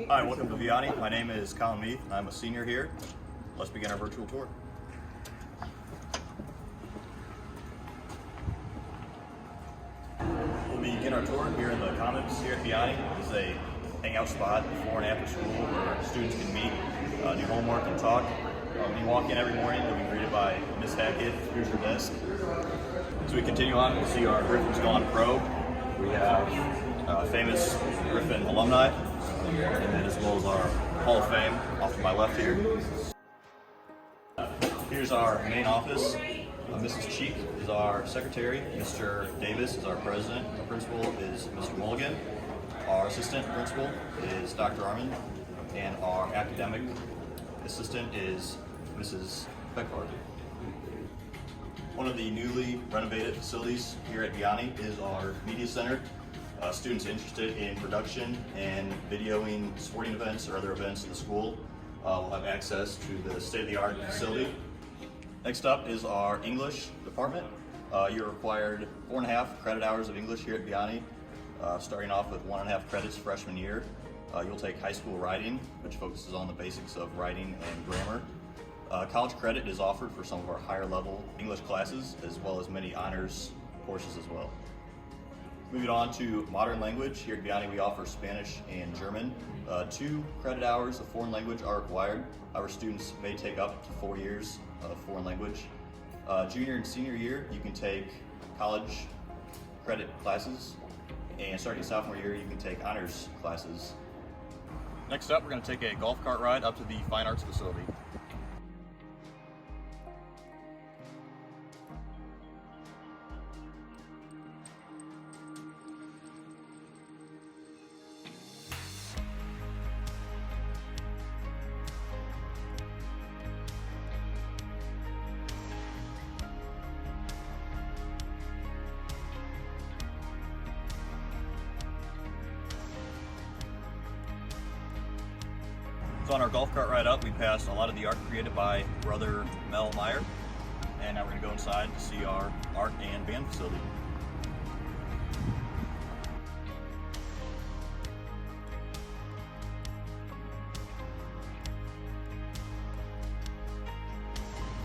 Hi, welcome to Vianney. My name is Colin Mueth, and I'm a senior here. Let's begin our virtual tour. We'll begin our tour here in the Commons here at Vianney. It's a hangout spot before and after school where students can meet, do homework, and talk. When you walk in every morning, you'll be greeted by Miss Hackett. Here's your desk. As we continue on, we'll see our Griffin's Gone Pro. We have famous Griffin alumni, and then as well as our Hall of Fame off to my left here. Here's our main office. Mrs. Cheek is our secretary. Mr. Davis is our president. Our principal is Mr. Mulligan. Our assistant principal is Dr. Armand, and our academic assistant is Mrs. Beckhardt. One of the newly renovated facilities here at Vianney is our media center. Students interested in production and videoing sporting events or other events in the school will have access to the state-of-the-art facility. Next up is our English department. You're required 4.5 credit hours of English here at Vianney, starting off with 1.5 credits freshman year. You'll take high school writing, which focuses on the basics of writing and grammar. College credit is offered for some of our higher level English classes, as well as many honors courses as well. Moving on to modern language, here at Vianney we offer Spanish and German. 2 credit hours of foreign language are required. Our students may take up to 4 years of foreign language. Junior and senior year, you can take college credit classes, and starting sophomore year, you can take honors classes. Next up, we're going to take a golf cart ride up to the Fine Arts facility. So on our golf cart ride up, we passed a lot of the art created by brother Mel Meyer, and now we're going to go inside to see our art and band facility.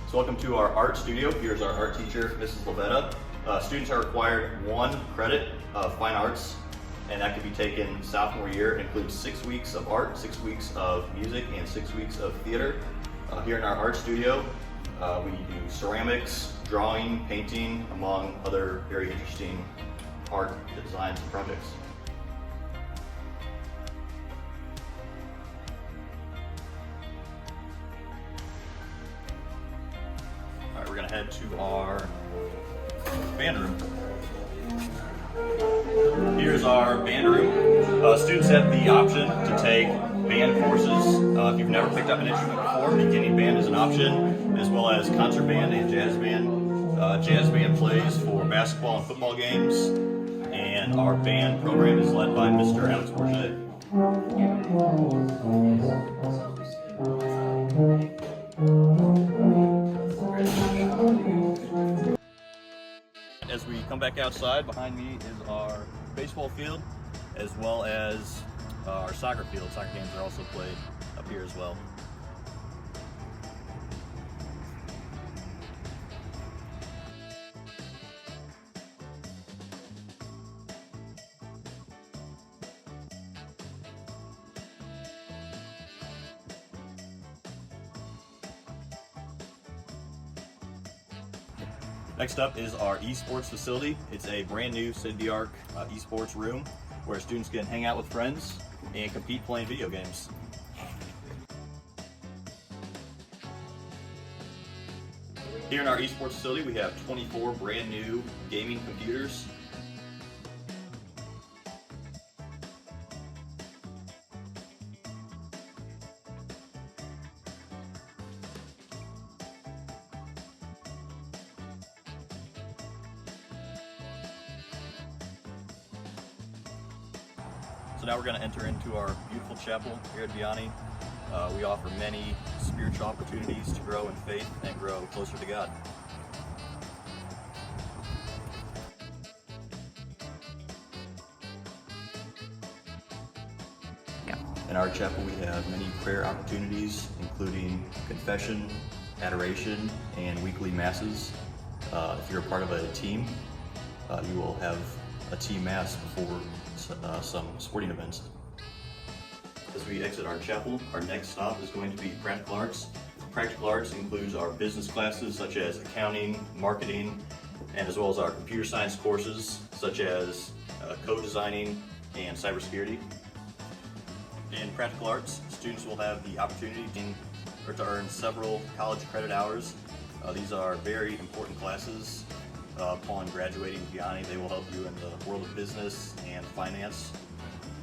So welcome to our art studio. Here's our art teacher, Mrs. Levetta. Students are required 1 credit of fine arts, and that can be taken sophomore year. It includes 6 weeks of art, 6 weeks of music, and 6 weeks of theater. Here in our art studio, we do ceramics, drawing, painting, among other very interesting art designs and projects. All right, we're gonna head to our band room. Here's our band room. Students have the option to take band courses. If you've never picked up an instrument before, beginning band is an option, as well as concert band and jazz band. Jazz band plays for basketball and football games, and our band program is led by Mr. Alex Bourget. As we come back outside, behind me is our baseball field, as well as our soccer field. Soccer games are also played up here as well. Next up is our esports facility. It's a brand new state-of-the-art esports room where students can hang out with friends and compete playing video games. Here in our esports facility, we have 24 brand new gaming computers. So now we're going to enter into our beautiful chapel here at Vianney. We offer many spiritual opportunities to grow in faith and grow closer to God. In our chapel, we have many prayer opportunities, including confession, adoration, and weekly masses. If you're a part of a team, you will have a team mass before some sporting events. As we exit our chapel, our next stop is going to be Practical Arts. Practical Arts includes our business classes such as accounting, marketing, and as well as our computer science courses such as code designing and cybersecurity. In Practical Arts, students will have the opportunity to earn several college credit hours. These are very important classes. Upon graduating Vianney, they will help you in the world of business and finance.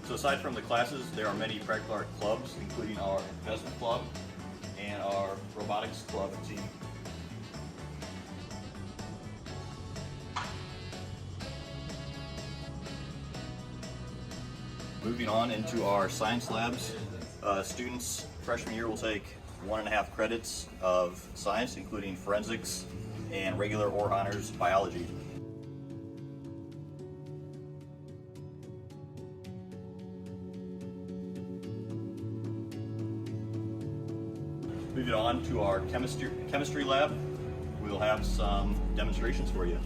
So aside from the classes, there are many Practical Art clubs, including our investment club and our robotics club team. Moving on into our science labs, students freshman year will take 1.5 credits of science, including forensics and regular or honors biology. Moving on to our chemistry lab, we will have some demonstrations for you.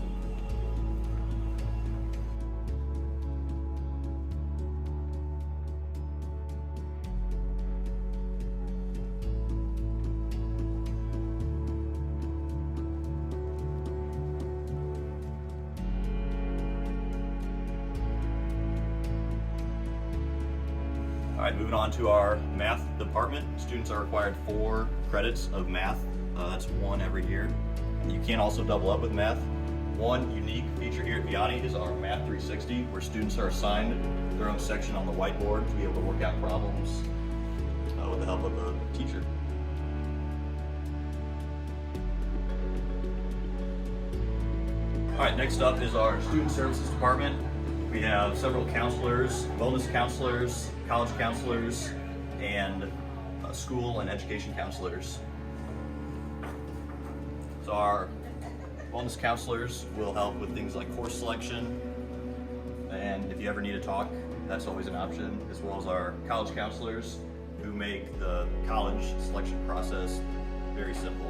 All right, moving on to our math department. Students are required 4 credits of math. That's 1 every year. You can also double up with math. One unique feature here at Vianney is our Math 360, where students are assigned their own section on the whiteboard to be able to work out problems with the help of a teacher. All right, next up is our student services department. We have several counselors, wellness counselors, college counselors, and school and education counselors. So our wellness counselors will help with things like course selection, and if you ever need to talk, that's always an option, as well as our college counselors who make the college selection process very simple.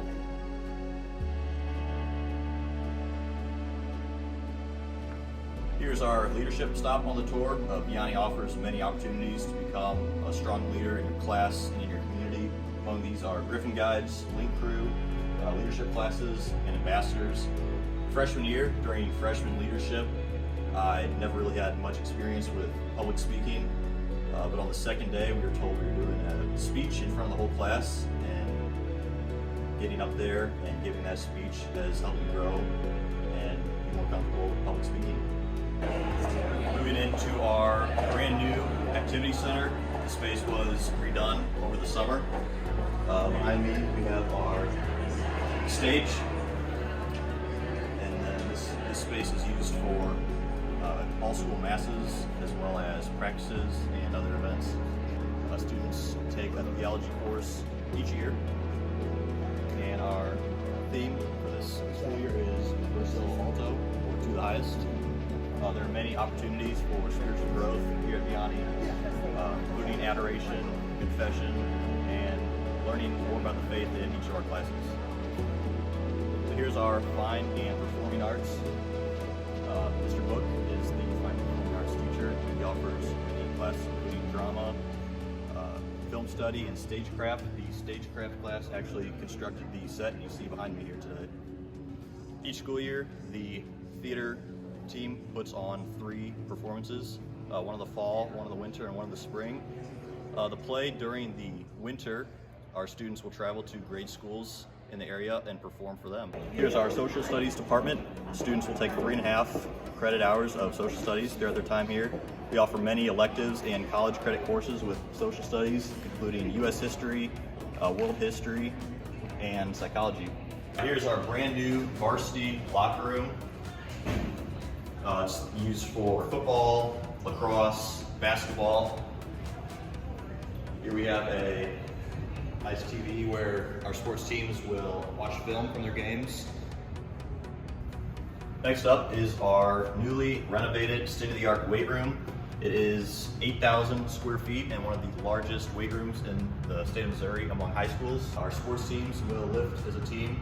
Here's our leadership stop on the tour. Vianney offers many opportunities to become a strong leader in your class and in your community. Among these are Griffin Guides, Link Crew, leadership classes, and ambassadors. Freshman year, during freshman leadership, I never really had much experience with public speaking, but on the second day we were told we were doing a speech in front of the whole class, and getting up there and giving that speech has helped me grow and be more comfortable with public speaking. Moving into our brand new activity center. The space was redone over the summer. Behind me we have our stage, and then this space is used for all school masses as well as practices and other events. Students take a theology course each year, and our theme for this school year is Verso Alto, or to the highest. There are many opportunities for spiritual growth here at Vianney, including adoration, confession, and learning more about the faith in each of our classes. So here's our fine and performing arts. Mr. Book is the fine and performing arts teacher. He offers many classes including drama, film study, and stagecraft. The stagecraft class actually constructed the set you see behind me here today. Each school year, the theater team puts on 3 performances, one in the fall, one in the winter, and one in the spring. The play during the winter, our students will travel to grade schools in the area and perform for them. Here's our social studies department. Students will take 3.5 credit hours of social studies throughout their time here. We offer many electives and college credit courses with social studies, including U.S. history, world history, and psychology. Here's our brand new varsity locker room. It's used for football, lacrosse, basketball. Here we have a nice TV where our sports teams will watch film from their games. Next up is our newly renovated state-of-the-art weight room. It is 8,000 square feet and one of the largest weight rooms in the state of Missouri among high schools. Our sports teams will lift as a team.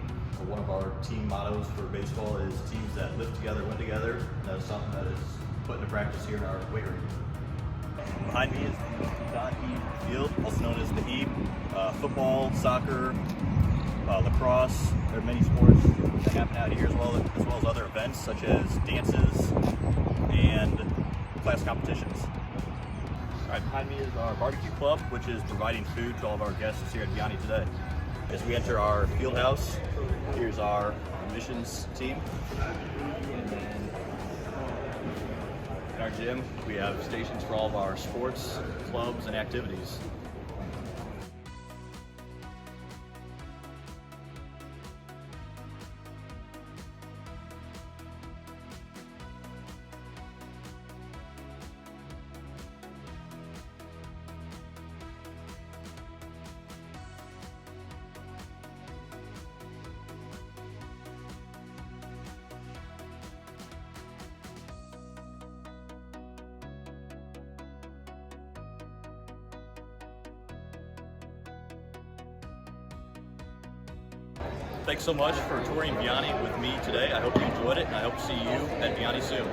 One of our team mottos for baseball is teams that live together, win together. And that is something that is put into practice here in our weight room. Behind me is the Don Heeb Field, also known as the Heeb. Football, soccer, lacrosse. There are many sports that happen out here as well as other events such as dances and class competitions. All right, behind me is our barbecue club, which is providing food to all of our guests here at Vianney today. As we enter our field house, here's our admissions team. And then in our gym, we have stations for all of our sports, clubs, and activities. Thanks so much for touring Vianney with me today. I hope you enjoyed it, and I hope to see you at Vianney soon.